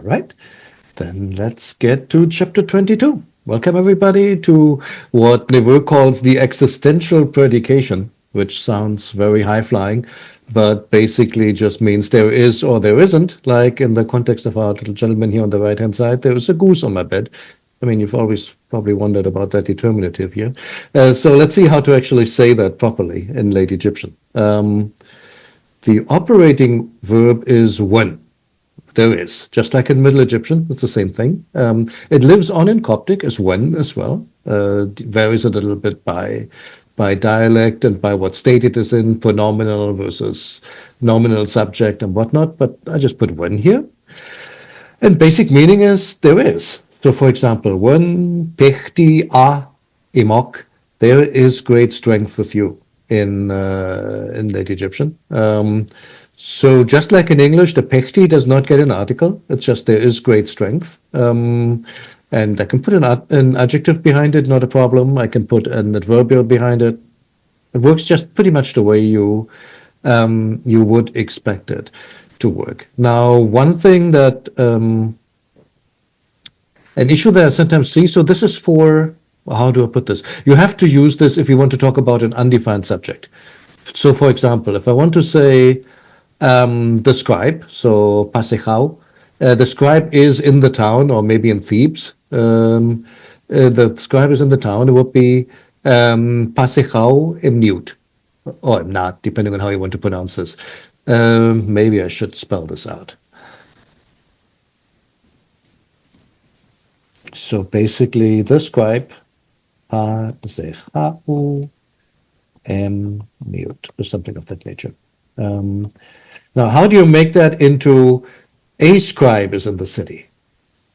right, then let's get to chapter 22. Welcome, everybody, to what Neveu calls the existential predication, which sounds very high-flying, but basically just means there is or there isn't. Like in the context of our little gentleman here on the right-hand side, there is a goose on my bed. I mean, you've always probably wondered about that determinative here. So let's see how to actually say that properly in late Egyptian. The operating verb is when. There is, just like in Middle Egyptian, it's the same thing. It lives on in Coptic as when as well. Varies a little bit by dialect and by what state it is in, pronominal versus nominal subject and whatnot. But I just put when here. And basic meaning is there is. So, for example, when pechti a imok, there is great strength with you in late Egyptian. So just like in English, the pechti does not get an article. It's just there is great strength. And I can put an adjective behind it, not a problem. I can put an adverbial behind it. It works just pretty much the way you would expect it to work. Now, one thing that an issue that I sometimes see, so this is for, how do I put this? You have to use this if you want to talk about an undefined subject. So, for example, if I want to say the scribe, so pasechau, the scribe is in the town, or maybe in Thebes. The scribe is in the town. It would be pasechau im newt, or im not, depending on how you want to pronounce this. Maybe I should spell this out. So basically, the scribe, pasechau im newt, or something of that nature. Now, how do you make that into a scribe is in the city?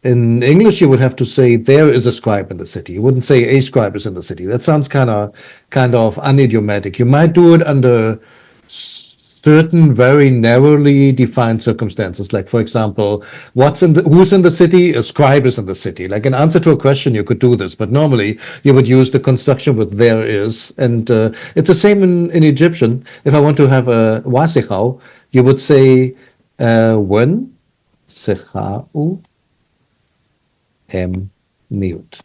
In English, you would have to say there is a scribe in the city. You wouldn't say a scribe is in the city. That sounds kind of unidiomatic. You might do it under certain very narrowly defined circumstances. Like, for example, who's in the city? A scribe is in the city. Like in answer to a question, you could do this, but normally you would use the construction with there is. And it's the same in Egyptian. If I want to have a wasechau, you would say when sechau em niut.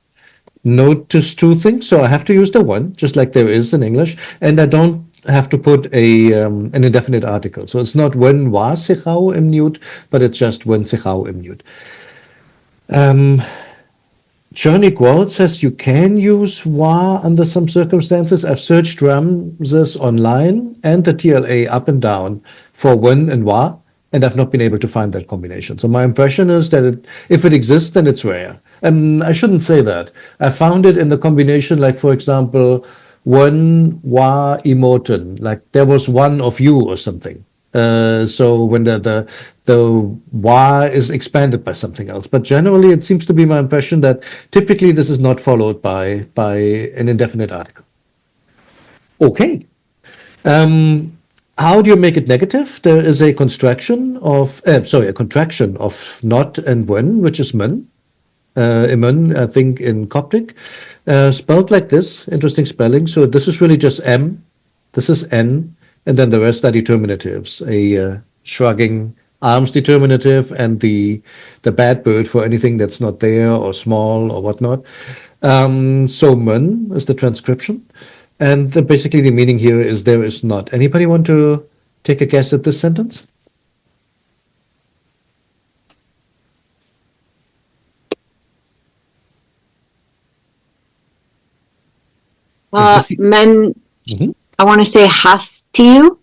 Notice two things. So I have to use the one, just like there is in English, and I don't have to put an indefinite article. So it's not when was sechau im newt, but it's just when sechau im newt. Journey Gwalt says you can use wa under some circumstances. I've searched Ramesses online and the TLA up and down for when and wa, and I've not been able to find that combination. So my impression is that if it exists, then it's rare. And I shouldn't say that. I found it in the combination, like, for example, one wa emoten, like there was one of you or something. So when the wa is expanded by something else. But generally, it seems to be my impression that typically this is not followed by an indefinite article. Okay. How do you make it negative? There is a contraction of not and when, which is men. Imun, I think, in Coptic, spelled like this, interesting spelling. So this is really just M, this is N, and then the rest are determinatives, a shrugging arms determinative, and the bad bird for anything that's not there or small or whatnot. So mun is the transcription. And basically the meaning here is there is not. Anybody want to take a guess at this sentence? Men, I want to say hastiu.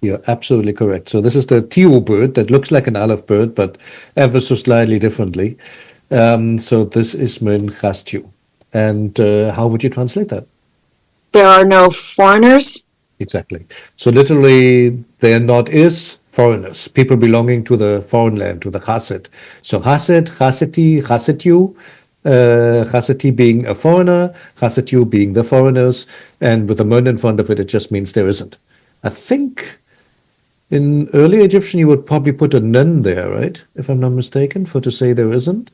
You're absolutely correct. So this is the tiu bird that looks like an aleph bird, but ever so slightly differently. So this is men hastiu. And how would you translate that? There are no foreigners. Exactly. So literally, there not is foreigners, people belonging to the foreign land, to the chassid. So chassid, chassiti, chassitiu, chassiti being a foreigner, chassitiu being the foreigners, and with a mun in front of it, it just means there isn't. I think in early Egyptian, you would probably put a nun there, right? If I'm not mistaken, for to say there isn't.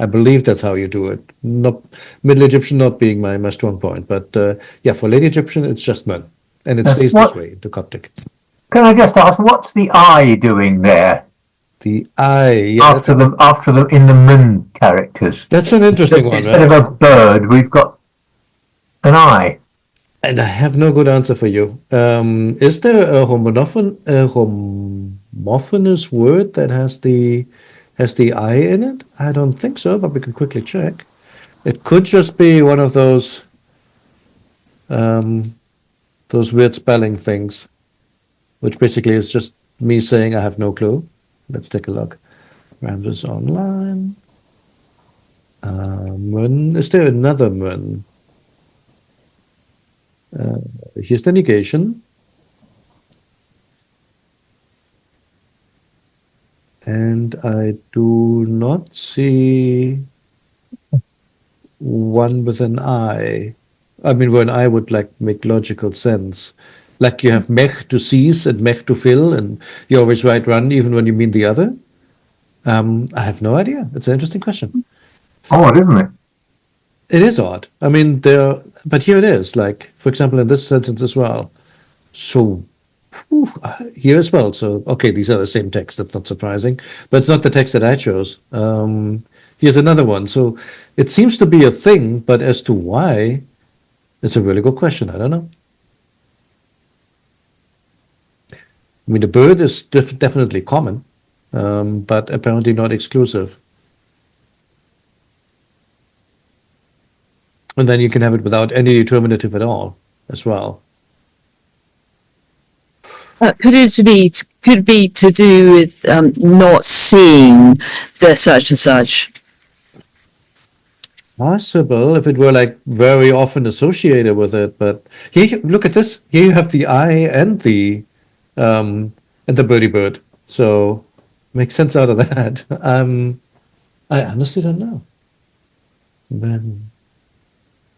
I believe that's how you do it. Not Middle Egyptian not being my strong point, but yeah, for late Egyptian, it's just mun, and it stays this way into Coptic. Can I just ask, what's the I doing there? The I. Yeah, after the in the mun characters. that's an interesting one, Instead of right? a bird, we've got an I. And I have no good answer for you. Is there a homophonous word that has the I in it? I don't think so, but we can quickly check. It could just be one of those weird spelling things, which basically is just me saying I have no clue. Let's take a look. Ramesses online. Mun. Is there another mun? Here's the negation. And I do not see one with an I. I mean, where an I would like make logical sense. Like you have mech to seize and mech to fill, and you always write run even when you mean the other. I have no idea. It's an interesting question. Odd, isn't it? It is odd. I mean, but here it is. Like, for example, in this sentence as well. So here as well. So, okay, these are the same text. That's not surprising, but it's not the text that I chose. Here's another one. So it seems to be a thing, but as to why, it's a really good question. I don't know. I mean, the bird is definitely common, but apparently not exclusive. And then you can have it without any determinative at all as well. Could it be to do with not seeing the such and such? Possible if it were like very often associated with it, but here, look at this. Here you have the I and the birdie bird. So makes sense out of that. I honestly don't know.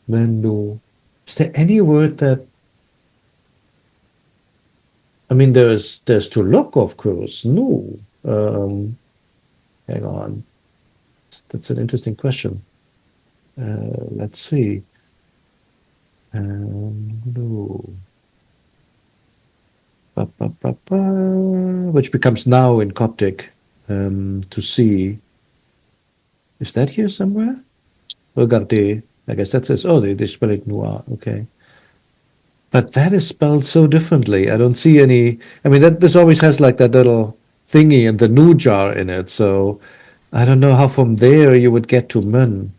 Menu. Is there any word that? I mean, there's to look, of course. No. Hang on. That's an interesting question. Let's see. No. Which becomes now in Coptic to see. Is that here somewhere? Regardez. I guess that says, oh, they spell it noir. Okay. But that is spelled so differently. I don't see any. I mean, this always has like that little thingy and the nu jar in it. So I don't know how from there you would get to mun.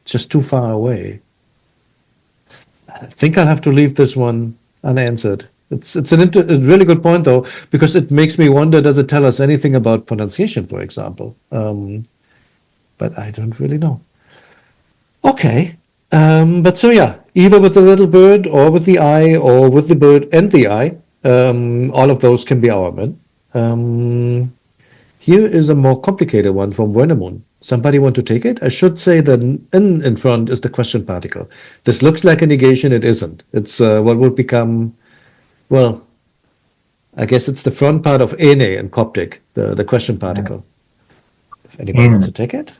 It's just too far away. I think I'll have to leave this one unanswered. It's a really good point though, because it makes me wonder, does it tell us anything about pronunciation, for example? But I don't really know. Okay. But so yeah, either with the little bird or with the I or with the bird and the I, all of those can be our men. Here is a more complicated one from Wernemund. Somebody want to take it? I should say the n in front is the question particle. This looks like a negation. It isn't. It's what would become, well, I guess it's the front part of ene in Coptic, the question particle. If anybody wants to take it.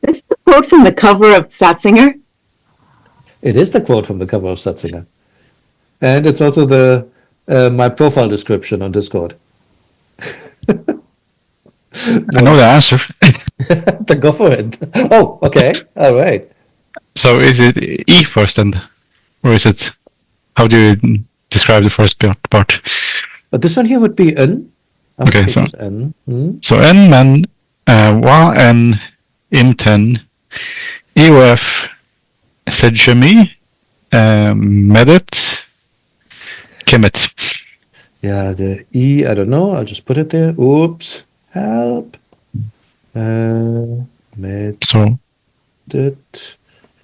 This is the quote from the cover of Satzinger. It is the quote from the cover of Satzinger. And it's also the my profile description on Discord. I know the answer. Then go for it. Oh, okay. All right. So is it E first then? Or is it, how do you describe the first part? But this one here would be N. Okay, so N. So N men, wa N imten, EOF sedjemi, medit, kemet. Yeah, the E, I don't know. I'll just put it there. Oops. Help. Medit. So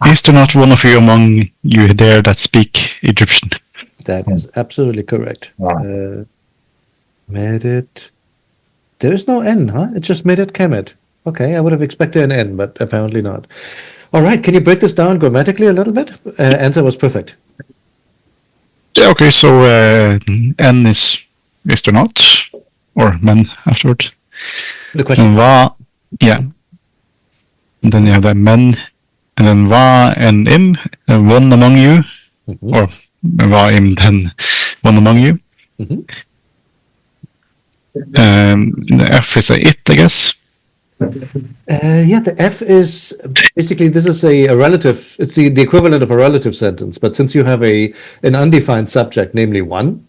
is there not one of you among you there that speak Egyptian? That is absolutely correct. Yeah. Medit. There is no N, huh? It's just Medit Kemet. Okay, I would have expected an N, but apparently not. All right, can you break this down grammatically a little bit? Answer was perfect. Yeah, okay, so N is there not? Or men afterwards? The question. And va, yeah. And then you have the men, and then va and im, one among you, or var im then one among you. Mhm. The F is a it, I guess. Yeah, the F is basically this is a relative. It's the equivalent of a relative sentence, but since you have an undefined subject, namely one,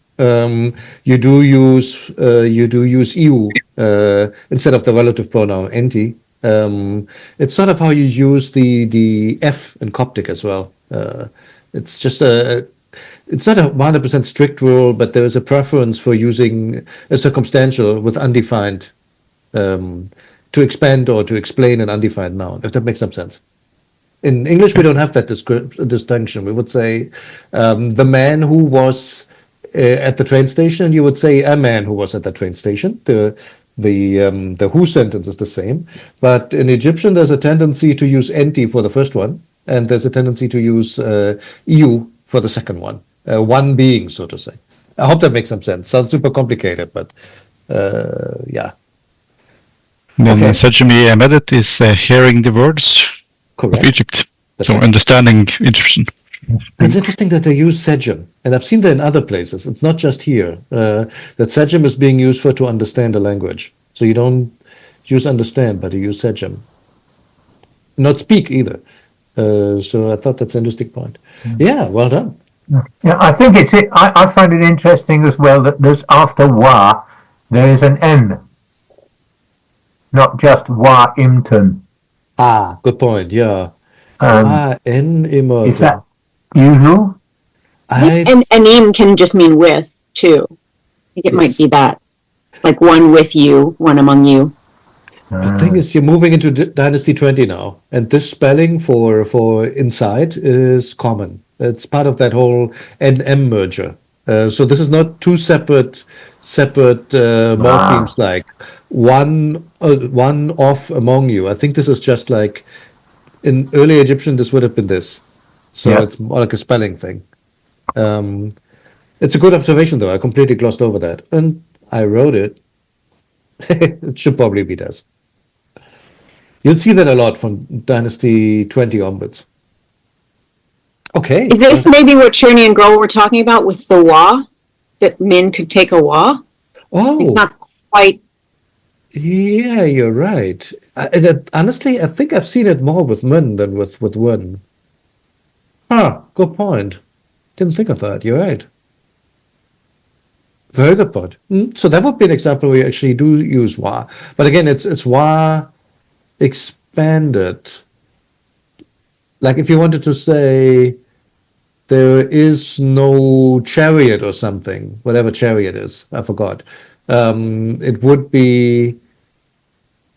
you do use you instead of the relative pronoun enti. It's sort of how you use the F in Coptic as well. It's just it's not a 100% strict rule, but there is a preference for using a circumstantial with undefined to expand or to explain an undefined noun, if that makes some sense. In English, we don't have that distinction. We would say the man who was at the train station, and you would say a man who was at the train station. The who sentence is the same, but in Egyptian, there's a tendency to use enti for the first one, and there's a tendency to use you for the second one. One being, so to say. I hope that makes some sense. Sounds super complicated, but yeah. Then Okay. Sajimi Embedded is hearing the words of Correct. Egypt. That's So right. understanding Egyptian. It's interesting that they use sejim, and I've seen that in other places. It's not just here. That sejim is being used for to understand the language. So you don't use understand, but you use sejim. Not speak either. So I thought that's an interesting point. Yeah, well done. Yeah, I think I find it interesting as well that there's after wa, there is an N. Not just wa imton. Ah, good point. Yeah. En Is imogen. that usual? I And anim can just mean with, too. I think it might Yes. be that. Like one with you, one among you. The thing is, you're moving into Dynasty 20 now, and this spelling for inside is common. It's part of that whole NM merger. So this is not two separate morphemes like one off among you. I think this is just like in early Egyptian, this would have been this. So Yeah. it's more like a spelling thing. It's a good observation, though. I completely glossed over that, and I wrote it. It should probably be this. You'll see that a lot from Dynasty 20 onwards. Okay. Is this maybe what Cherny and Grohl were talking about with the wa? That men could take a wa? It's Oh, not quite. yeah, you're right. Honestly, I think I've seen it more with men than with one. Huh, good point. Didn't think of that. You're right. Very good point. So that would be an example where you actually do use wa. But again, it's wa expanded. Like if you wanted to say there is no chariot or something, whatever chariot is, I forgot. It would be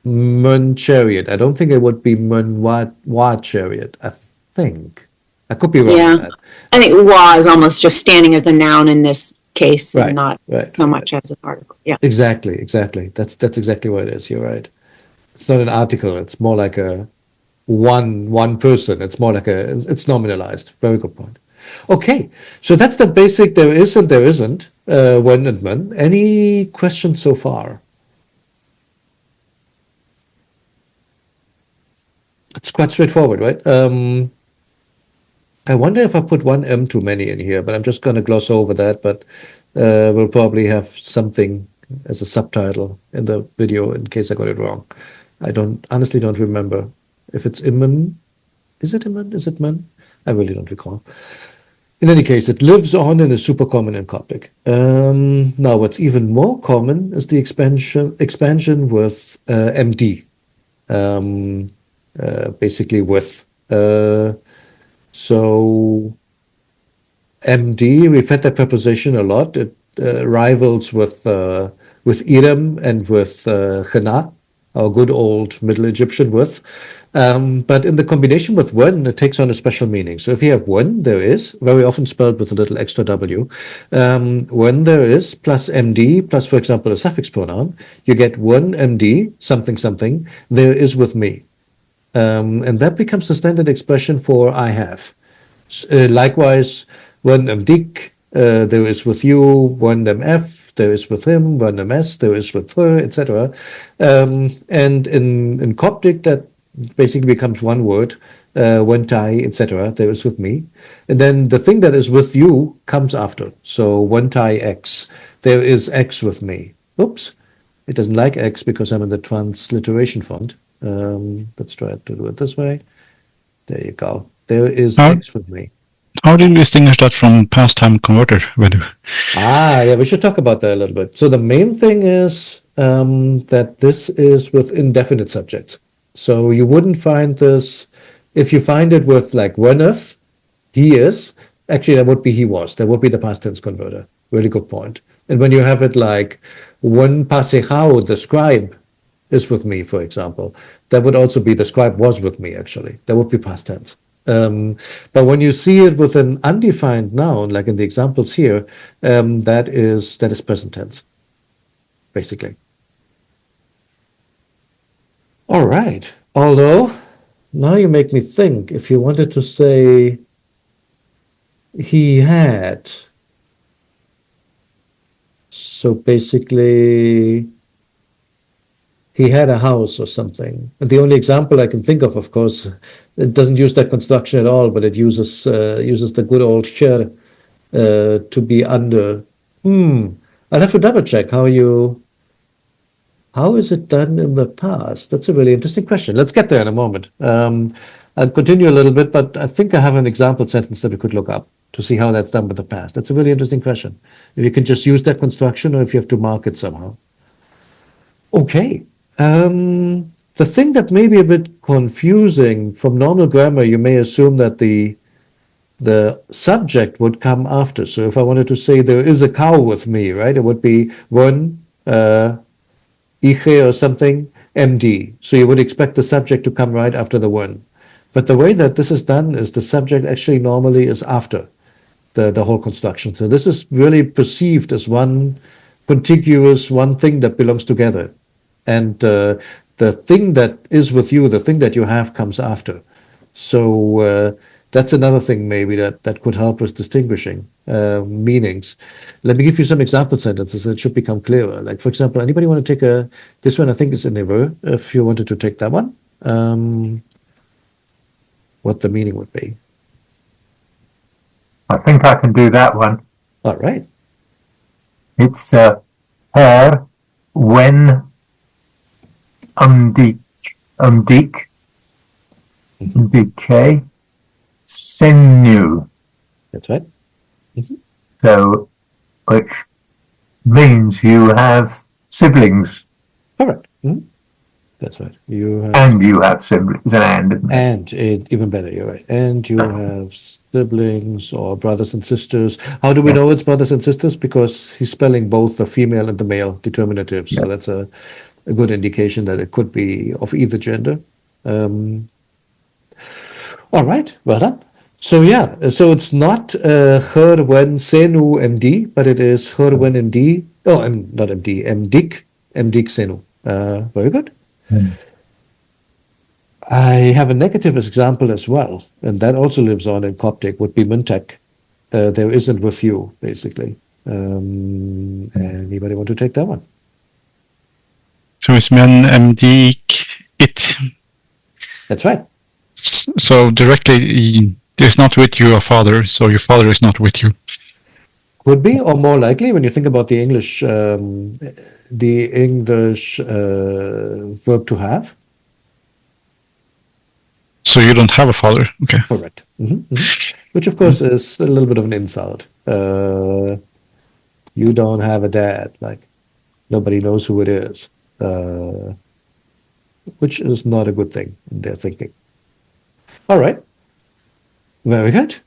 mun chariot. I don't think it would be mun wa chariot. I think. I could be wrong Yeah. on that. I think wa is almost just standing as the noun in this case Right, and not right. so much as an article. Yeah. Exactly. That's exactly what it is. You're right. It's not an article. It's more like a one person. It's more like it's nominalized. Very good point. Okay, so that's the basic there is and there isn't when and when. Any questions so far? It's quite straightforward, right? I wonder if I put one M too many in here, but I'm just going to gloss over that. But we'll probably have something as a subtitle in the video in case I got it wrong. I honestly don't remember if it's Imman. Is it Imman? Is it Man? I really don't recall. In any case, it lives on and is super common in Coptic. Now, what's even more common is the expansion with MD, basically with. So MD, we've had that preposition a lot. It rivals with Iram and with Chana, our good old Middle Egyptian with. But in the combination with when, it takes on a special meaning. So if you have when, there is, very often spelled with a little extra W, when there is plus MD plus, for example, a suffix pronoun, you get when MD, something, something, there is with me. And that becomes the standard expression for I have. Likewise, when MD, there is with you, when MF, there is with him, when MS, there is with her, etc. And in Coptic, that basically becomes one word. When Tai, etc. There is with me, and then the thing that is with you comes after. So when Tai X, there is X with me. Oops, it doesn't like X because I'm in the transliteration font. Let's try to do it this way. There you go. There is How, X with me. how do you distinguish that from past time converter value? Yeah, we should talk about that a little bit. So the main thing is that this is with indefinite subjects. So you wouldn't find this if you find it with like wheneth, he is. Actually, that would be he was. That would be the past tense converter. Really good point. And when you have it like when pasejao, the scribe, is with me, for example, that would also be the scribe was with me. Actually, that would be past tense. But when you see it with an undefined noun, like in the examples here, that is present tense, basically. All right. Although now you make me think. If you wanted to say he had, so basically he had a house or something. And the only example I can think of course, it doesn't use that construction at all, but it uses the good old share to be under. I'll have to double check how is it done in the past? That's a really interesting question. Let's get there in a moment. I'll continue a little bit, but I think I have an example sentence that we could look up to see how that's done with the past. That's a really interesting question. If you can just use that construction or if you have to mark it somehow. Okay. The thing that may be a bit confusing from normal grammar, you may assume that the subject would come after. So if I wanted to say there is a cow with me, right, it would be one, Ije or something, MD. So you would expect the subject to come right after the one. But the way that this is done is the subject actually normally is after the whole construction. So this is really perceived as one contiguous, one thing that belongs together. And the thing that is with you, the thing that you have comes after. So that's another thing maybe that could help with distinguishing meanings. Let me give you some example sentences. It should become clearer. Like, for example, anybody want to take this one I think is a never, if you wanted to take that one, what the meaning would be. I think I can do that one. All right. It's her when umdik senu. That's right. So, which means you have siblings. Correct. That's right. You have, And you have siblings, isn't it? and even better, you're right. And you have siblings or brothers and sisters. How do we know it's brothers and sisters? Because he's spelling both the female and the male determinative. So that's a good indication that it could be of either gender. All right, well done. So yeah, so it's not her when senu MD, but it is her when MD. Oh, not MD, MDIC senu. Very good. I have a negative example as well, and that also lives on in Coptic, would be Muntek. There isn't with you, basically. Anybody want to take that one? So it's men MD it. That's right. So directly, it's not with your father, so your father is not with you. Could be, or more likely, when you think about the English verb to have. So you don't have a father, okay? Correct. Which, of course, is a little bit of an insult. You don't have a dad, like nobody knows who it is, which is not a good thing in their thinking. All right. Very good.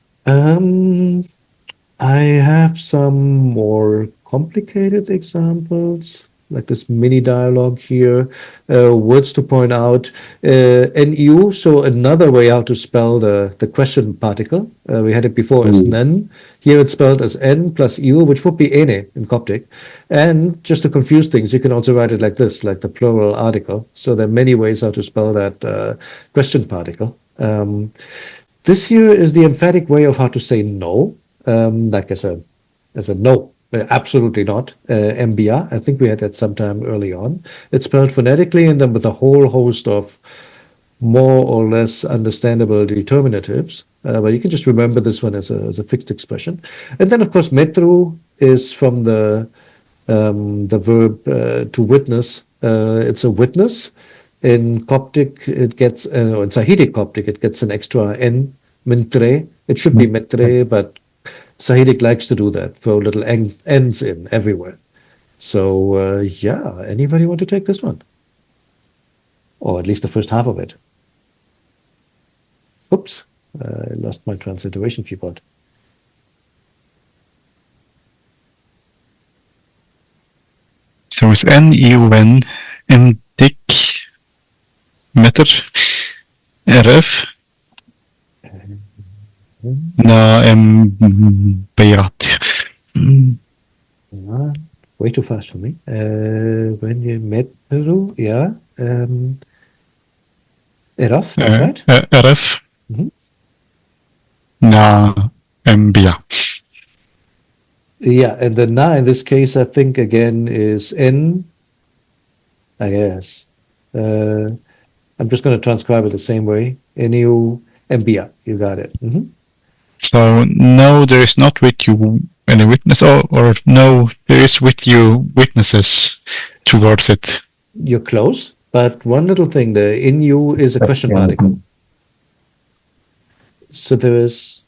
I have some more complicated examples, like this mini dialogue here. Words to point out. NU, so another way how to spell the question particle. We had it before as nen. Here it's spelled as n plus u, which would be ene in Coptic. And just to confuse things, you can also write it like this, like the plural article. So there are many ways how to spell that question particle. This here is the emphatic way of how to say no, like as a no. Absolutely not. MBA, I think we had that sometime early on. It's spelled phonetically and then with a whole host of more or less understandable determinatives. But you can just remember this one as a fixed expression. And then, of course, metru is from the verb to witness. It's a witness. In Coptic, it gets, in Sahidic Coptic, it gets an extra N, mentre. It should be metre, but Sahidic likes to do that, throw little N's in everywhere. So, yeah, anybody want to take this one? Or at least the first half of it. Oops, I lost my transliteration keyboard. So it's N-I-O-N, M-Dick, meter, RF, na M-Beat. Way too fast for me. When you met Peru, yeah. Erof, that's right. RF, Mhm. na M-Beat. Yeah, and the na in this case, I think again is N, I guess. I'm just going to transcribe it the same way. N-U, M-B-A, you got it. So no, there is not with you any witness, or no, there is with you witnesses towards it. You're close, but one little thing, the in you is a question particle. So there is,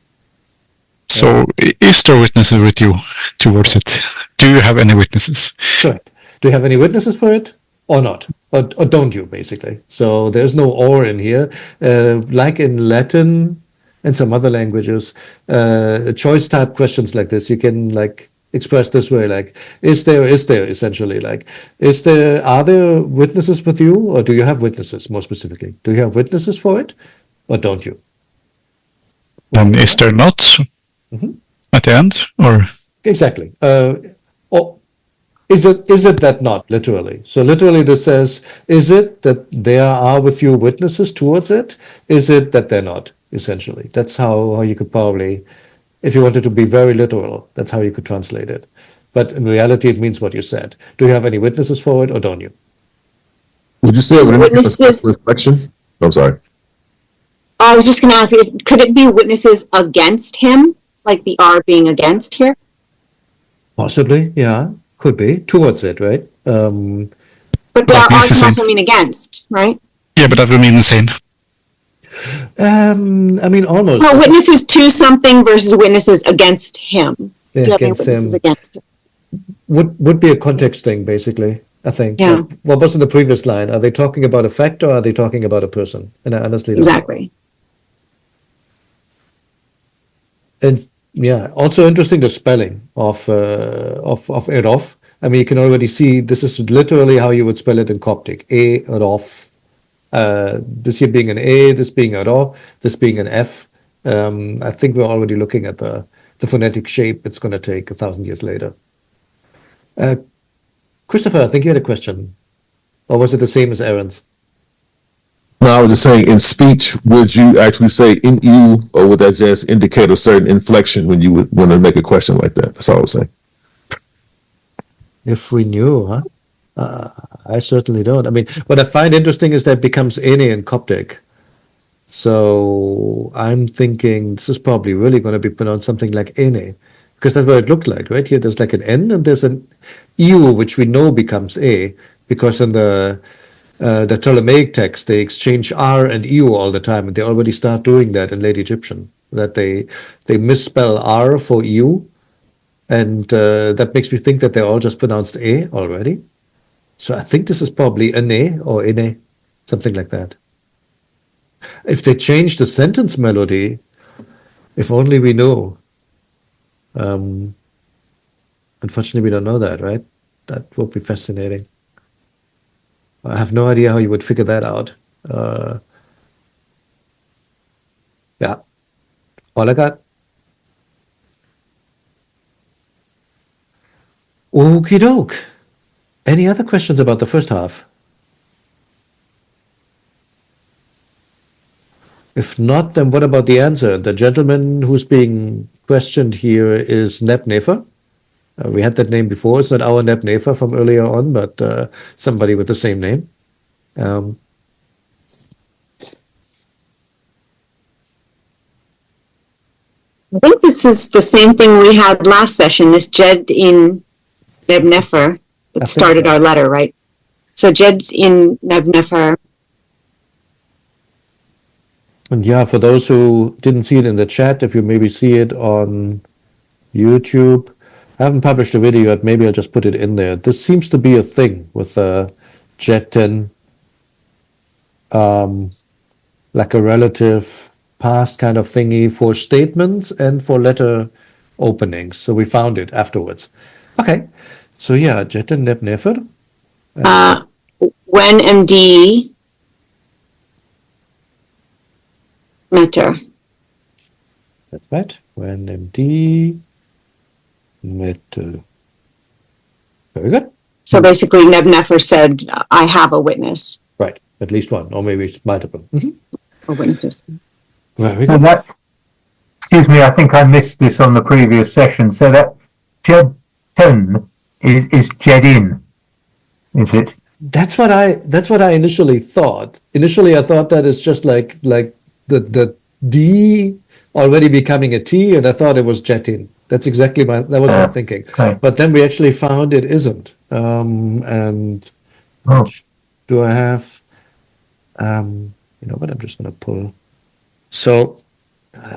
So is there witnesses with you towards it? Do you have any witnesses? correct. Do you have any witnesses for it or not? Or don't you, basically? So there's no or in here. Like in Latin and some other languages, choice type questions like this, you can like express this way, like, is there, essentially, like, are there witnesses with you, or do you have witnesses, more specifically? Do you have witnesses for it, or don't you? And is there not at the end, or? Exactly. Or is it that not, literally? So literally this says, is it that there are with you witnesses towards it? Is it that they're not, essentially? That's how you could probably, if you wanted to be very literal, that's how you could translate it. But in reality, it means what you said. Do you have any witnesses for it, or don't you? Would you say it would indicate a Witnesses- reflection? I'm sorry. I was just going to ask, could it be witnesses against him, like the R being against here? Possibly, yeah. Could be. Towards it, right? But the That R means the can same. also mean against, right? Yeah, but that would mean the same. I mean, almost. No, witnesses to something versus witnesses against him. Do you have any Against witnesses him. against him? Would be a context thing, basically, I think. Yeah. Like, what was in the previous line? Are they talking about a fact, or are they talking about a person? And I honestly don't know. Exactly. And yeah, also interesting the spelling of Erof. I mean, you can already see this is literally how you would spell it in Coptic. Erof. This here being an A, this being a Ro, this being an F. I think we're already looking at the phonetic shape it's going to take 1,000 years later. Christopher, I think you had a question. Or was it the same as Aaron's? No, I was just saying, in speech, would you actually say in you, or would that just indicate a certain inflection when you would want to make a question like that? That's all I was saying. If we knew, huh? I certainly don't. I mean, what I find interesting is that it becomes ene in Coptic. So I'm thinking this is probably really going to be pronounced something like ene, because that's what it looked like, right? Here there's like an N and there's an U, which we know becomes A, because in the Ptolemaic text, they exchange R and EU all the time, and they already start doing that in late Egyptian, that they misspell R for EU, and that makes me think that they're all just pronounced A already. So I think this is probably ane or ine, something like that. If they change the sentence melody, if only we know. Unfortunately, we don't know that, right? That would be fascinating. I have no idea how you would figure that out. Yeah, all I got. Okie doke. Any other questions about the first half? If not, then what about the answer? The gentleman who's being questioned here is Nebnefer. We had that name before. It's not our Nebnefer from earlier on, but somebody with the same name. this is the same thing we had last session, this Jed in Neb Nefer I that think started so. our letter, right? So Jed's in Neb Nefer. And yeah, for those who didn't see it in the chat, if you maybe see it on YouTube, I haven't published a video yet. Maybe I'll just put it in there. This seems to be a thing with Jet 10, like a relative past kind of thingy for statements and for letter openings. So we found it afterwards. Okay, so yeah, Jet and Neb Nefer. When MD Meter. That's right. When MD met. Very good. So basically, Neb Nefer said, I have a witness Right. At least one, or maybe it's multiple. or witnesses. Very So good. that, excuse me, I think I missed this on the previous session. So that Jed 10 is Jed in, is it? That's what I initially thought. Initially, I thought that it's just like the D already becoming a T, and I thought it was jet in. That was my thinking. Okay. But then we actually found it isn't. And Oh, do I have? You know what? I'm just gonna pull. So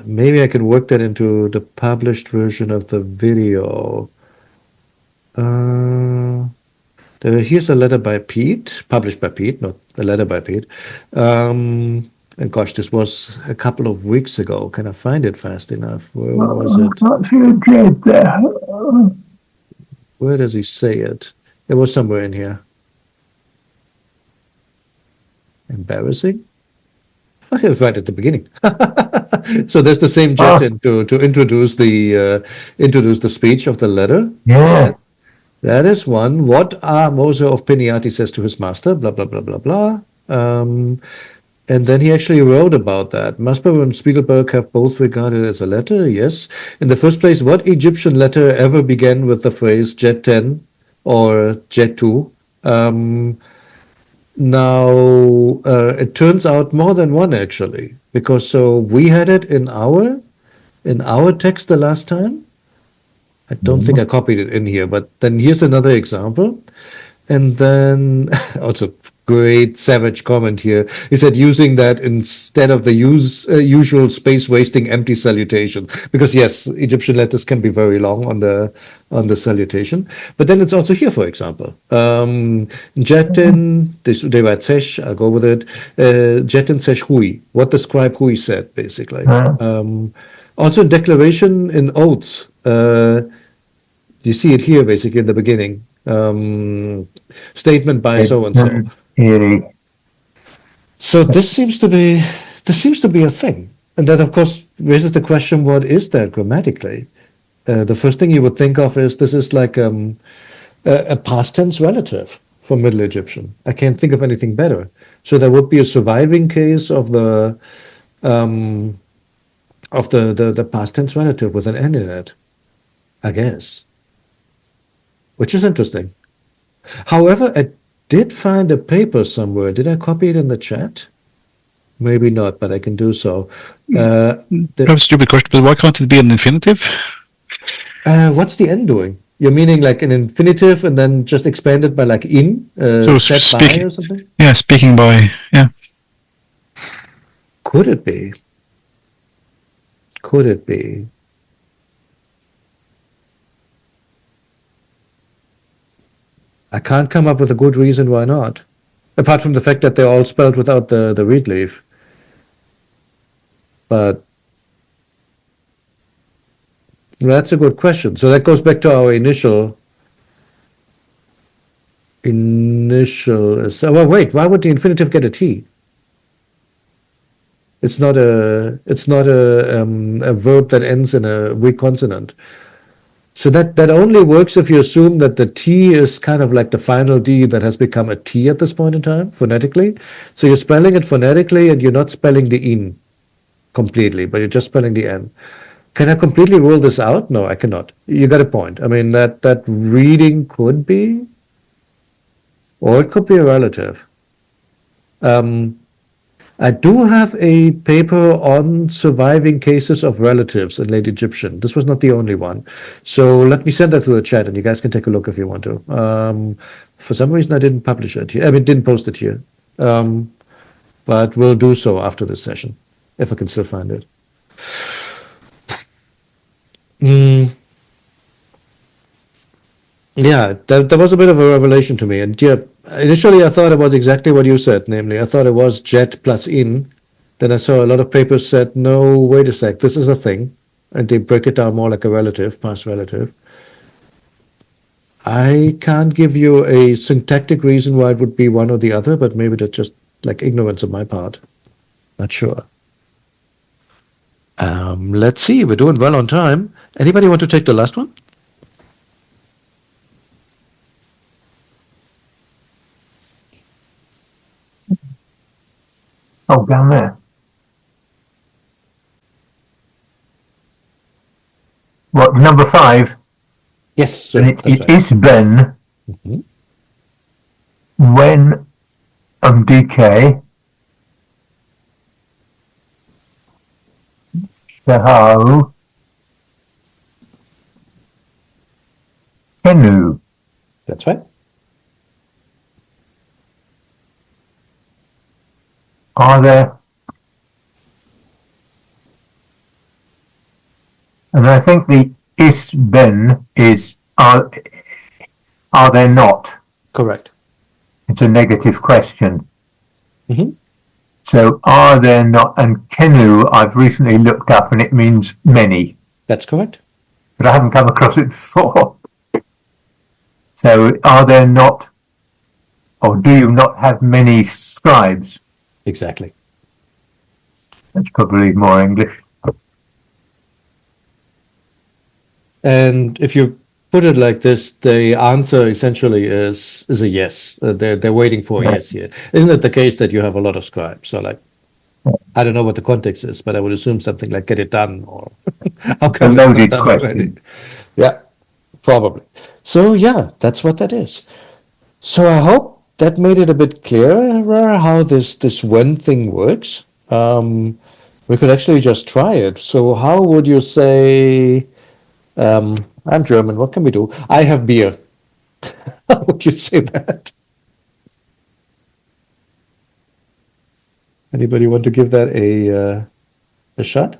maybe I can work that into the published version of the video. Here's a letter by Pete, published by Pete, not a letter by Pete. And gosh, this was a couple of weeks ago. Can I find it fast enough? Where was it? can't see a Jed there. Where does he say it? It was somewhere in here. Embarrassing. Oh, it was right at the beginning. So there's the same jet in to introduce the speech of the letter. Yeah. That is one. What Moser of Peniati says to his master, blah, blah, blah, blah, blah. And then he actually wrote about that. Masper and Spiegelberg have both regarded it as a letter, yes. In the first place, what Egyptian letter ever began with the phrase Jet 10 or Jet 2? Now, it turns out more than one, actually. Because so we had it in our text the last time. I don't think I copied it in here, but then here's another example. And then also great savage comment here. He said using that instead of the usual space wasting empty salutation, because yes, Egyptian letters can be very long on the salutation. But then it's also here, for example, Jetin, they write sesh. I'll go with it. Jetin sesh hui. What the scribe hui said, basically. Also, declaration in oaths. You see it here, basically, in the beginning. Statement by so and so. So this seems to be a thing, and that of course raises the question: what is that grammatically? The first thing you would think of is this is like a past tense relative for Middle Egyptian. I can't think of anything better. So there would be a surviving case of the past tense relative with an N in it, I guess. Which is interesting. However, I did find a paper somewhere. Did I copy it in the chat? Maybe not, but I can do so. Perhaps a stupid question, but why can't it be an infinitive? What's the N doing? You're meaning like an infinitive and then just expanded by like in, So set by or something? Yeah, speaking by, yeah. Could it be? Could it be? I can't come up with a good reason why not. Apart from the fact that they're all spelled without the reed leaf. But that's a good question. So that goes back to our initial. Well, wait. Why would the infinitive get a T? It's not a verb that ends in a weak consonant. So that only works if you assume that the T is kind of like the final D that has become a T at this point in time, phonetically. So you're spelling it phonetically and you're not spelling the in completely, but you're just spelling the N. Can I completely rule this out? No, I cannot. You got a point. I mean, that reading could be, or it could be a relative. I do have a paper on surviving cases of relatives in late Egyptian. This was not the only one. So let me send that to the chat and you guys can take a look if you want to. For some reason, I didn't publish it here. I mean, didn't post it here. But we'll do so after this session, if I can still find it. Yeah, that was a bit of a revelation to me. And yeah, initially I thought it was exactly what you said, namely, I thought it was jet plus in. Then I saw a lot of papers said, no, wait a sec, this is a thing. And they break it down more like a relative, past relative. I can't give you a syntactic reason why it would be one or the other, but maybe that's just like ignorance on my part. Not sure. Let's see, we're doing well on time. Anybody want to take the last one? Oh, down there. What, number 5? Yes, sir. And it is Ben. When decay, so Kenu. That's right. Are there? And I think the is ben is are there not? Correct. It's a negative question. Mhm. So are there not? And Kenu, I've recently looked up, and it means many, That's correct. but I haven't come across it before. So are there not, or do you not have many scribes? Exactly. That's probably more English. And if you put it like this, the answer essentially is a yes. They're waiting for a yes here. Isn't it the case that you have a lot of scribes? So like, I don't know what the context is, but I would assume something like "get it done" or "how come it's not loaded done question. already?" Yeah, probably. So yeah, that's what that is. So I hope that made it a bit clearer how this when thing works. We could actually just try it. So how would you say? I'm German. What can we do? I have beer. How would you say that? Anybody want to give that a shot?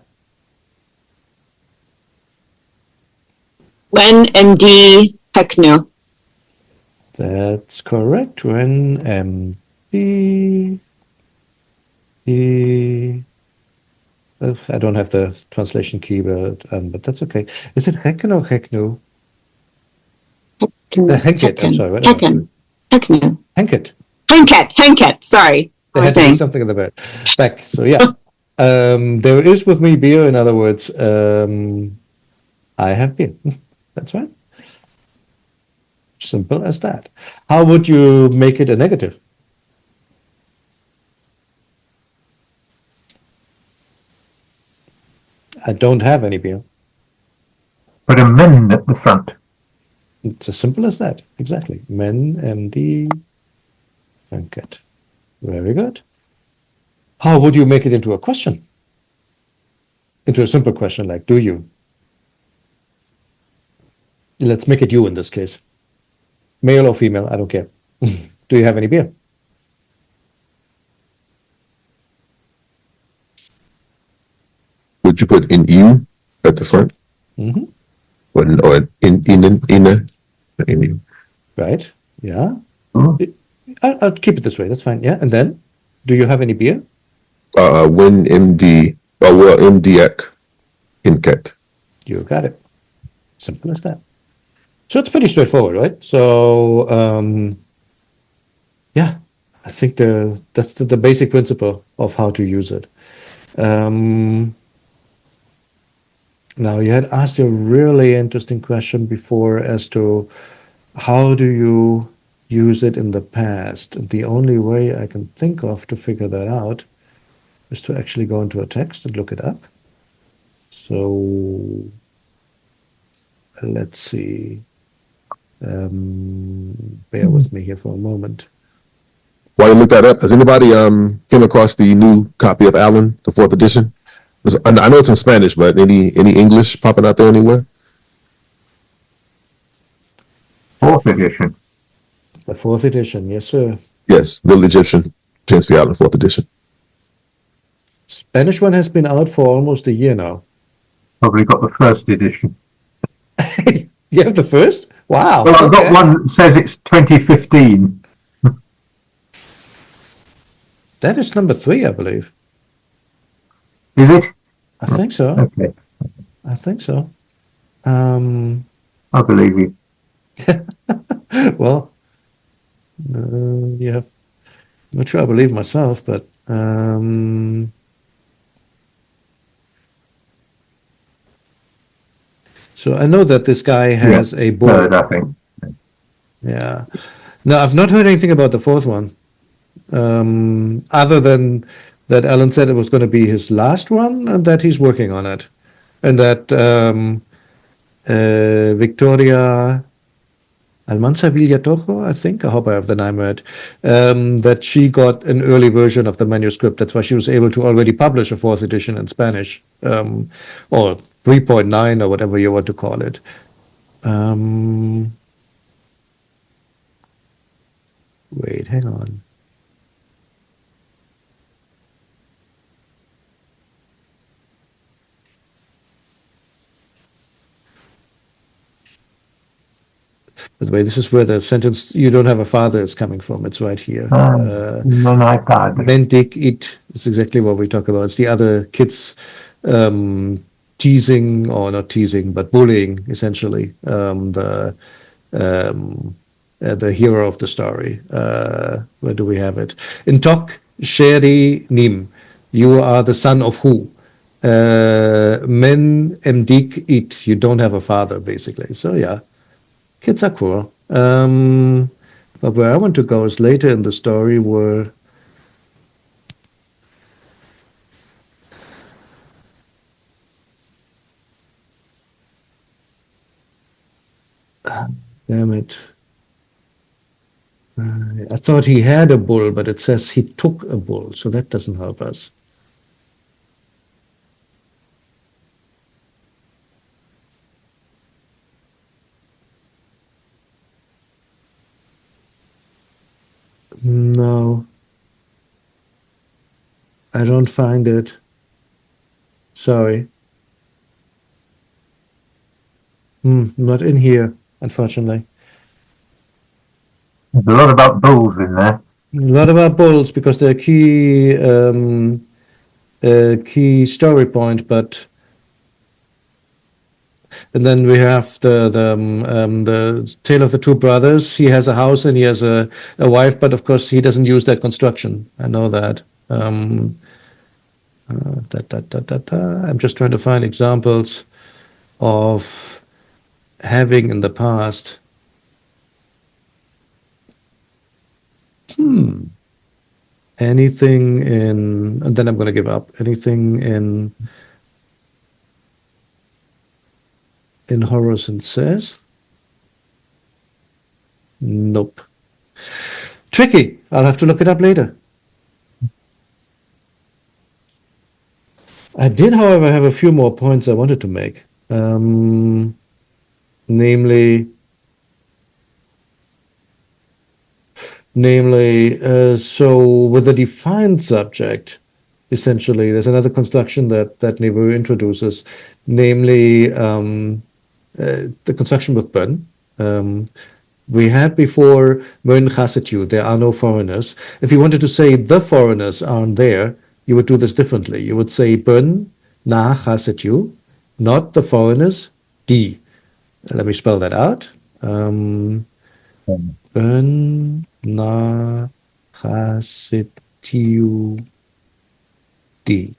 When MD Heknu. That's correct. When MD I don't have the translation keyword, but that's okay. Is it Hecken or Heknu? Henket. I'm sorry. Whatever. Heknu. Henket. Henket. Sorry. There I had was to be saying. something in the back. So yeah, there is with me beer. In other words, I have beer. That's right. Simple as that. How would you make it a negative? I don't have any beer. But a men at the front. It's as simple as that. Exactly. Men, MD, Henket. Very good. How would you make it into a question? Into a simple question like, do you? Let's make it you in this case. Male or female, I don't care. Do you have any beer? Would you put in you at the front? Mm-hmm. Or in you? Right. Yeah. Ooh. I'll keep it this way. That's fine. Yeah. And then, do you have any beer? When MD, well, MDX in cat. You got it. Simple as that. So it's pretty straightforward, right? So, yeah, I think that's the basic principle of how to use it. Now, you had asked a really interesting question before as to how do you use it in the past? And the only way I can think of to figure that out is to actually go into a text and look it up. So let's see. Bear with me here for a moment. while you look that up, has anybody came across the new copy of Allen, the 4th edition? I know it's in Spanish, but any English popping out there anywhere? 4th edition. The 4th edition, yes, sir. Yes, Little Egyptian, James P. Allen, 4th edition. Spanish one has been out for almost a year now. Probably got the 1st edition. You have the first? Wow. Well, I've okay. got one that says it's 2015. That is number 3, I believe. Is it? I think so. Okay, I think so. I believe you. Well, yeah. Not sure I believe myself, but so I know that this guy has a bull. 3rd, I think. Yeah. No, I've not heard anything about the 4th one. Other than that Alan said it was going to be his last one and that he's working on it. And that Victoria Almanza Villatojo, I think, I hope I have the name right, that she got an early version of the manuscript. That's why she was able to already publish a 4th edition in Spanish, or 3.9 or whatever you want to call it. Wait, hang on. By the way, this is where the sentence "you don't have a father" is coming from. It's right here. Non hai padre. Mendic it is exactly what we talk about. It's the other kids teasing, or not teasing, but bullying, essentially, the hero of the story. Where do we have it? In Tok Sheri Nim, you are the son of who? Men Mdik it, you don't have a father, basically. So yeah, kids are cool. But where I want to go is later in the story where damn it. I thought he had a bull, but it says he took a bull, so that doesn't help us. No. I don't find it. Sorry. Not in here, unfortunately. There's a lot about bulls in there. A lot about bulls because they're key story point, but and then we have the tale of the two brothers. He has a house and he has a wife, but of course he doesn't use that construction. I know that. I'm just trying to find examples of having in the past. Anything in, and then I'm going to give up. Anything in Horus and Says? Nope. Tricky. I'll have to look it up later. I did, however, have a few more points I wanted to make. Namely, so with a defined subject, essentially, there's another construction that Nebu introduces, namely the construction with Bön. We had before Mön Chasetu, there are no foreigners. If you wanted to say the foreigners aren't there, you would do this differently. You would say Bön Na Chasetu, not the foreigners, die. Let me spell that out. Bön Na Chasetu die.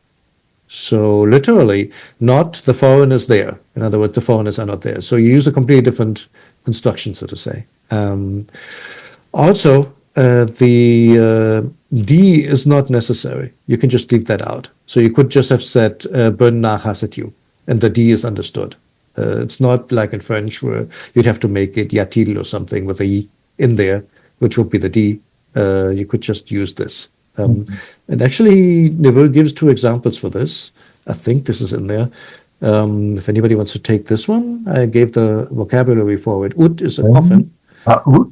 So literally, not the foreigners there. In other words, the foreigners are not there. So you use a completely different construction, so to say. Also, the D is not necessary. You can just leave that out. So you could just have said Bön nach Hasetu, and the D is understood. It's not like in French where you'd have to make it yatil or something with a I in there, which would be the D. you could just use this. And actually, Neville gives 2 examples for this. I think this is in there. If anybody wants to take this one, I gave the vocabulary for it. Ut is a coffin. Ut.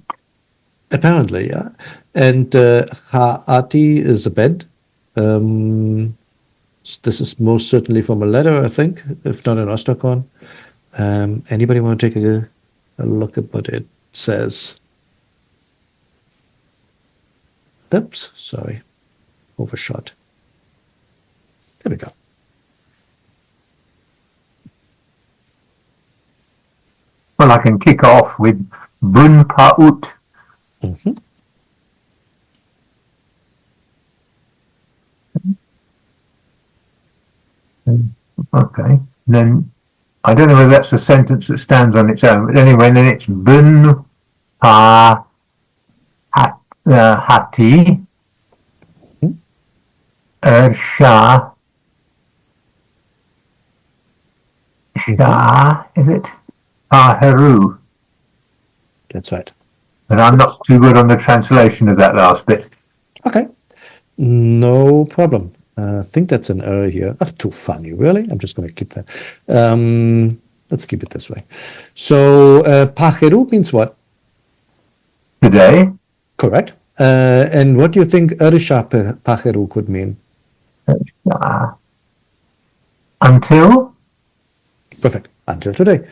Apparently, yeah. And ha'ati is a bed. This is most certainly from a letter, I think, if not an Ostracon. Anybody want to take a look at what it says? Oops, sorry. Overshot. There we go. Well, I can kick off with bun pa'ut. Mhm. Okay. Then I don't know whether that's a sentence that stands on its own, but anyway, then it's bun pa hati sha is it Heru? That's right. And I'm not too good on the translation of that last bit. Okay. No problem. I think that's an error here. Oh, too funny, really? I'm just going to keep that. Let's keep it this way. So, pajeru means what? Today, Correct. And what do you think erisha pajeru could mean? until Perfect. Until today.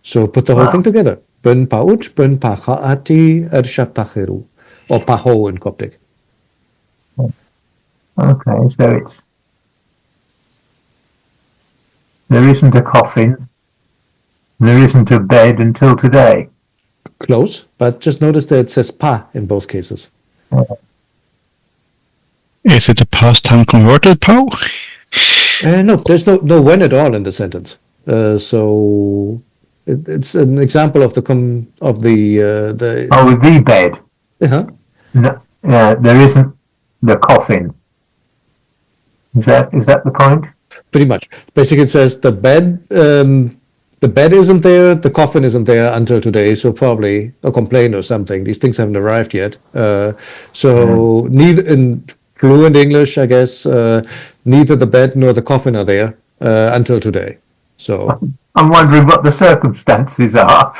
So put the whole thing together. Ben paut, ben pahaati, ersha pajeru. Or paho in Coptic. okay, so it's there isn't a coffin, there isn't a bed until today. Close, but just notice that it says pa in both cases. Is it a past time converted POW? No, there's no when at all in the sentence. So it's an example of the Oh, with the bed. uh-huh. No, there isn't the coffin. Is that the point? Pretty much. Basically, it says the bed isn't there, the coffin isn't there until today. So probably a complaint or something. These things haven't arrived yet. So neither in fluent English, I guess, neither the bed nor the coffin are there until today. So I'm wondering what the circumstances are.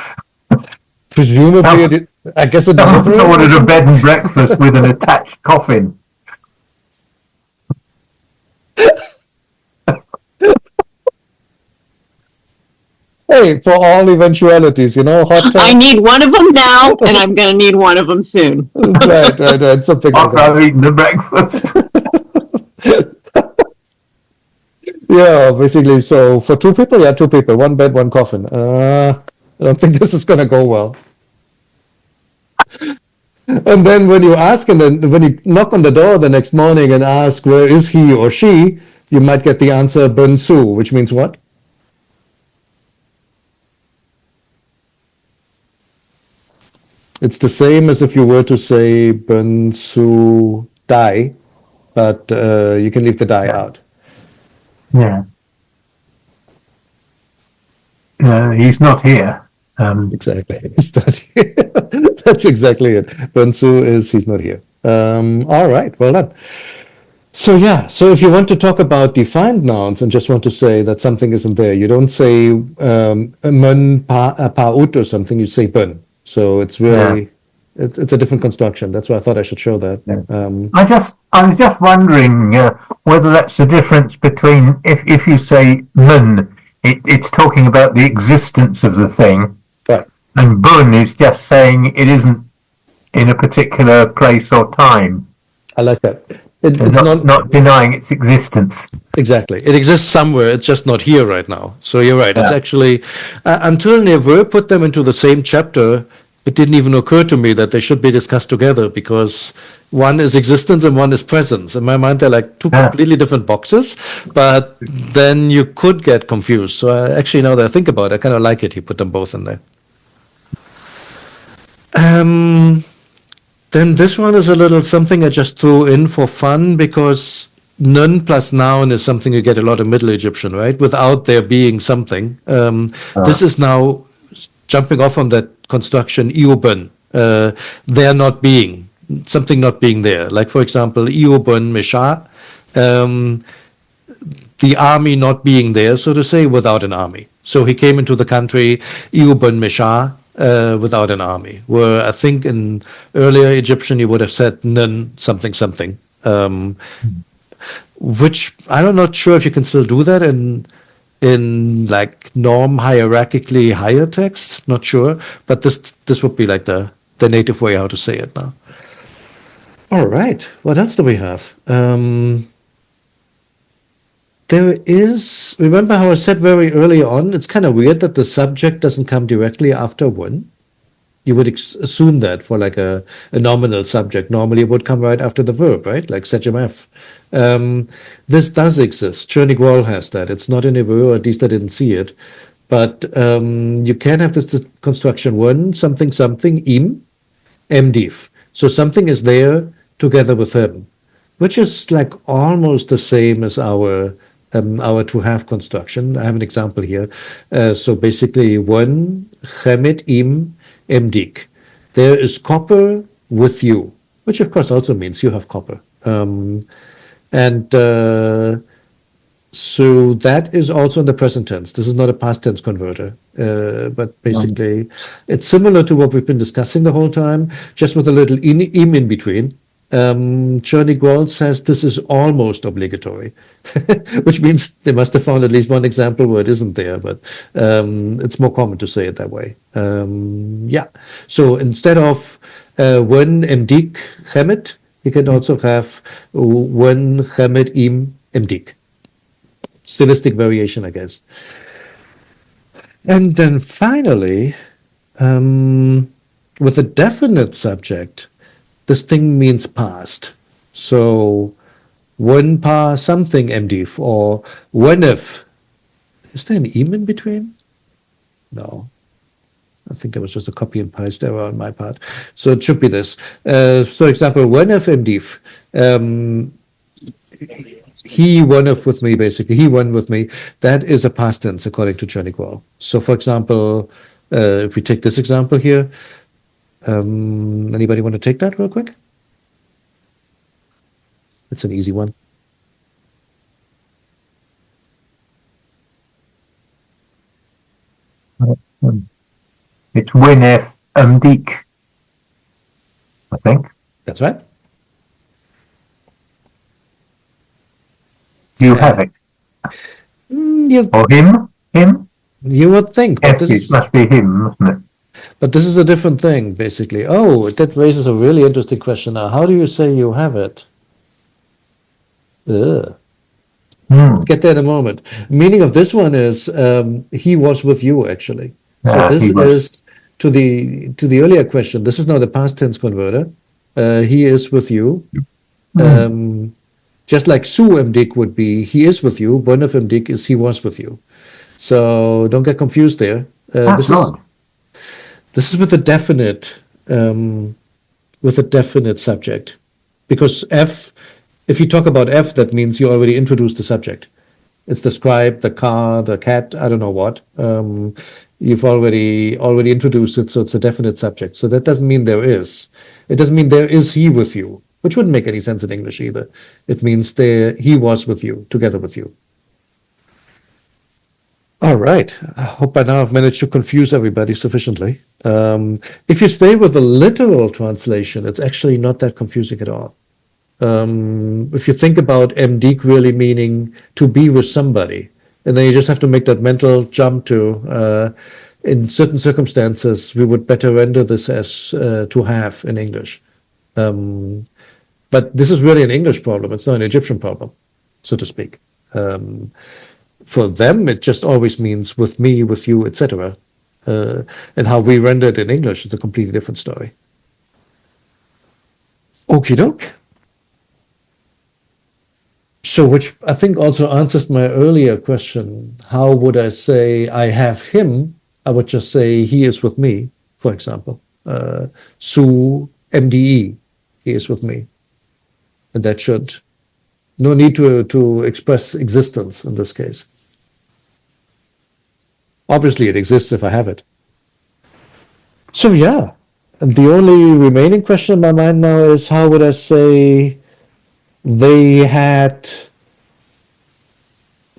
presumably, I guess the Someone's delivery. ordered a bed and breakfast with an attached coffin. Hey, for all eventualities, hot I tub. need one of them now, and I'm going to need one of them soon. right, something like After that. I've eaten the breakfast. Yeah, basically. So for 2 people, 2 people, 1 bed, 1 coffin. I don't think this is gonna go well. And then when you ask, and then when you knock on the door the next morning and ask where is he or she, you might get the answer Bunsu, which means what? It's the same as if you were to say Bunsu Dai, but you can leave the Dai out. Yeah. He's not here. Exactly. He's not here. That's exactly it. Bunsu is he's not here. All right, well done. So so if you want to talk about defined nouns and just want to say that something isn't there, you don't say mun pa ut or something, you say bun. So it's really it's a different construction. That's why I thought I should show that. I was just wondering whether that's the difference between if you say mun, it's talking about the existence of the thing, Right. and bun is just saying it isn't in a particular place or time. I like that. It's not denying its existence. Exactly. It exists somewhere. It's just not here right now. So you're right. It's actually, until Neveu put them into the same chapter, it didn't even occur to me that they should be discussed together because one is existence and one is presence. In my mind, they're like 2 completely different boxes, but then you could get confused. So actually, now that I think about it, I kind of like it. He put them both in there. Then this one is a little something I just threw in for fun because nun plus noun is something you get a lot in Middle Egyptian, right? Without there being something. This is now jumping off on that construction, iuben, there not being. something not being there. Like, for example, Iobun Mesha, the army not being there, so to say, without an army. So he came into the country, Iobun Mesha, without an army. Where I think in earlier Egyptian you would have said Nun something something. Which I'm not sure if you can still do that in like norm hierarchically higher text. Not sure, but this would be like the native way how to say it now. All right, what else do we have? There is. Remember how I said very early on? It's kind of weird that the subject doesn't come directly after one. You would assume that for like a nominal subject. Normally it would come right after the verb, right? Like Sejamef. This does exist. Chernigwal has that. It's not in Hebrew, or at least I didn't see it. But you can have this construction one, something, something, im, mdif. So something is there together with him, which is like almost the same as our to have construction. I have an example here. So basically one, chemet im, mdik. There is copper with you, which of course also means you have copper. So that is also in the present tense. This is not a past tense converter, but basically it's similar to what we've been discussing the whole time, just with a little im in between. Chernigwal says this is almost obligatory, which means they must have found at least one example where it isn't there, but it's more common to say it that way. Yeah. So instead of when mdik chemet, you can also have when chemet im mdik. Stylistic variation, I guess. And then finally, with a definite subject, this thing means past. So when pa something mdif, or when if. Is there an im in between? No. I think it was just a copy and paste error on my part. So it should be this. So example, when if mdif, he won off with me, basically. He won with me. That is a past tense according to Chernigwal. So for example, if we take this example here, anybody want to take that real quick? It's an easy one. It's Winef Mdik, I think. That's right. You have it. Or him? Him? You would think, but It must be him, mustn't it? But this is a different thing, basically. Oh, that raises a really interesting question now. How do you say you have it? Ugh. Get there in a moment. Meaning of this one is he was with you, actually. So this is to the earlier question. This is now the past tense converter. He is with you. Just like su mdik would be he is with you. Bon of mdik is he was with you. So don't get confused there. This is with a definite subject, because f. If you talk about f, that means you already introduced the subject. It's the scribe, the car, the cat. I don't know what. You've already introduced it, so it's a definite subject. So that doesn't mean there is. It doesn't mean there is he with you, which wouldn't make any sense in English either. It means he was with you, together with you. All right. I hope by now I've managed to confuse everybody sufficiently. If you stay with the literal translation, it's actually not that confusing at all. If you think about mdik really meaning to be with somebody, and then you just have to make that mental jump to, in certain circumstances, we would better render this as to have in English. But this is really an English problem. It's not an Egyptian problem, so to speak. For them, it just always means with me, with you, etc. And how we render it in English is a completely different story. Okie doke. So, which I think also answers my earlier question. How would I say I have him? I would just say he is with me, for example. Su mde, he is with me. And that should, no need to express existence in this case. Obviously, it exists if I have it. So, yeah, And the only remaining question in my mind now is how would I say they had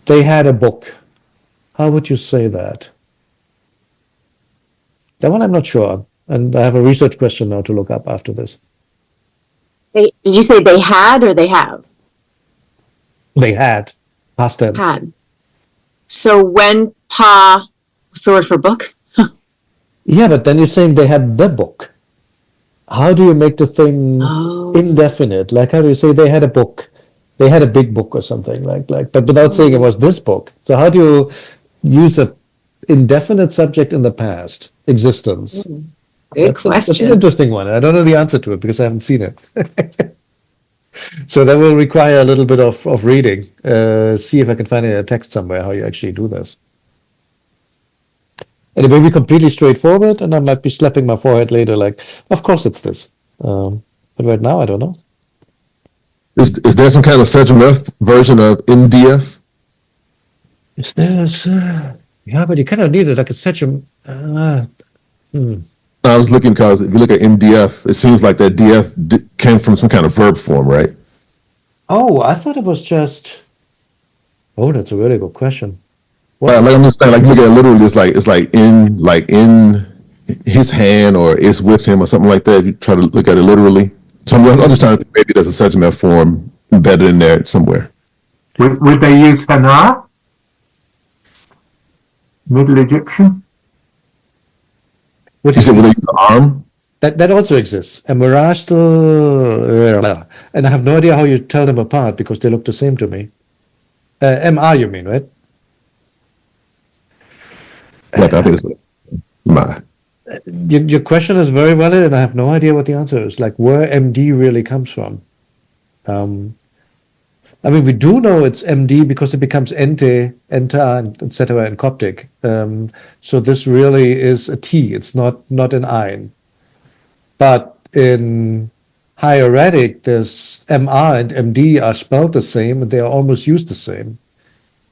a book? How would you say that? That one I'm not sure. And I have a research question now to look up after this. Did you say they had or they have? They had. Past tense. Had. So when what's the word for book? Yeah, but then you're saying they had the book. How do you make the thing Oh. indefinite? Like, how do you say they had a book? They had a big book or something but without saying it was this book. So how do you use a indefinite subject in the past? Existence. Good That's an question. interesting one. I don't know the answer to it because I haven't seen it. So that will require a little bit of reading. See if I can find it in a text somewhere how you actually do this. And it may be completely straightforward, and I might be slapping my forehead later, like, of course it's this. But right now, I don't know. Is there some kind of Central F version of MDF? Is there? Yeah, but you kind of need it like a such a. I was looking because if you look at MDF, it seems like that DF came from some kind of verb form, right? Oh, I thought it was just. Oh, that's a really good question. Like, I'm just saying, like, look at it literally, it's like in his hand or it's with him or something like that. If you try to look at it literally, so I'm just trying to think maybe there's a Central F form embedded in there somewhere. Would they use Hanar? Middle Egyptian? What You is said it? will they use the arm? That also exists. And Mirage still. And I have no idea how you tell them apart because they look the same to me. MR, you mean, right? Like, I think it's my. Your question is very valid, and I have no idea what the answer is. Like where MD really comes from. I mean, we do know it's MD because it becomes enter, and etc. in Coptic. So this really is a T. It's not an ein. But in hieratic, there's MR and MD are spelled the same, and they are almost used the same.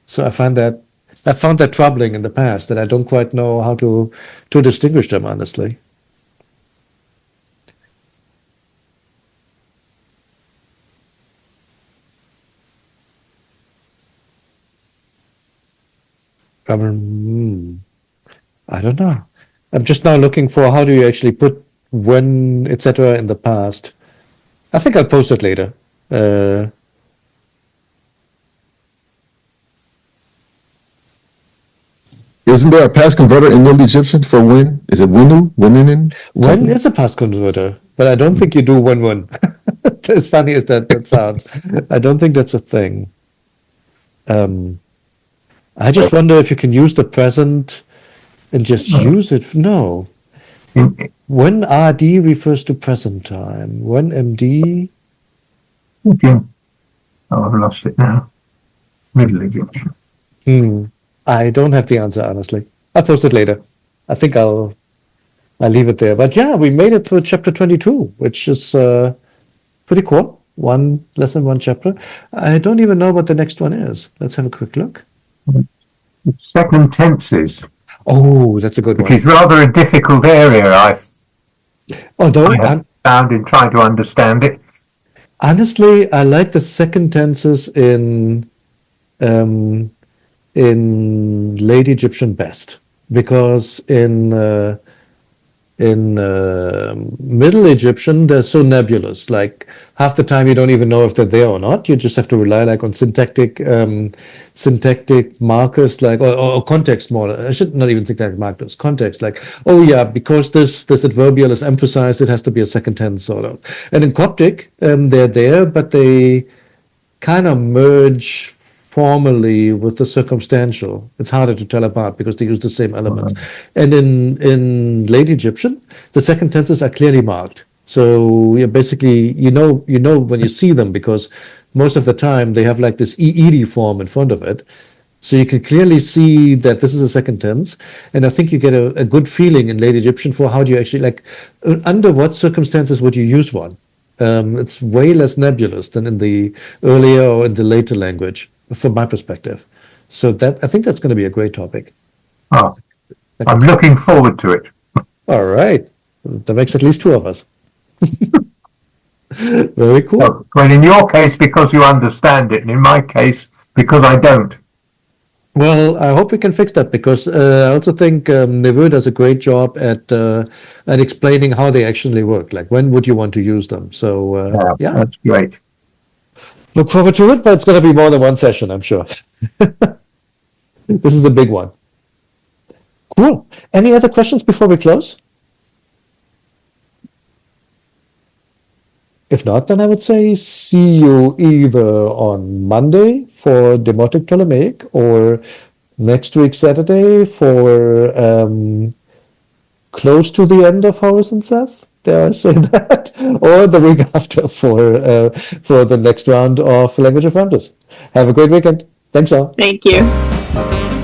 So I found that troubling in the past, that I don't quite know how to distinguish them, honestly. I don't know. I'm just now looking for how do you actually put when, etc. in the past. I think I'll post it later. Isn't there a past converter in Middle Egyptian for when? Is it winu? Wininin? When is a past converter, but I don't think you do when. As funny as that sounds, I don't think that's a thing. I just wonder if you can use the present and just use it. No. When RD refers to present time. When MD. Okay. Oh, I've lost it now. Middle Egyptian. I don't have the answer, honestly. I'll post it later. I think I'll leave it there. But yeah, we made it through chapter 22, which is pretty cool. Less than one chapter. I don't even know what the next one is. Let's have a quick look. Second tenses, Oh, that's a good which one. is rather a difficult area Although, I have found in trying to understand it. honestly, I like the second tenses in late Egyptian best, because in Middle Egyptian they're so nebulous. Like half the time you don't even know if they're there or not. You just have to rely like on syntactic markers, like or context more. I should not even syntactic markers. Context, like oh yeah, because this adverbial is emphasized, it has to be a second tense sort of. And in Coptic, they're there, but they kind of merge formally with the circumstantial. It's harder to tell apart because they use the same elements. And in late Egyptian, the second tenses are clearly marked. So yeah, basically, you know when you see them, because most of the time they have like this ed form in front of it. So you can clearly see that this is a second tense. And I think you get a good feeling in late Egyptian for how do you actually, like, under what circumstances would you use one? It's way less nebulous than in the earlier or in the later language, from my perspective. So I think that's going to be a great topic. Oh, I'm looking forward to it. All right. That makes at least two of us. Very cool. Well, in your case, because you understand it, and in my case, because I don't. Well, I hope we can fix that because I also think Neveu does a great job at explaining how they actually work. Like, when would you want to use them? So, yeah, That's great. look forward to it, but it's going to be more than one session, I'm sure. This is a big one. Cool. Any other questions before we close? If not, then I would say see you either on Monday for Demotic Ptolemaic or next week Saturday for close to the end of Horus and Seth. Dare I say that? Or the week after for the next round of Language of Ramesses. Have a great weekend. Thanks all. Thank you.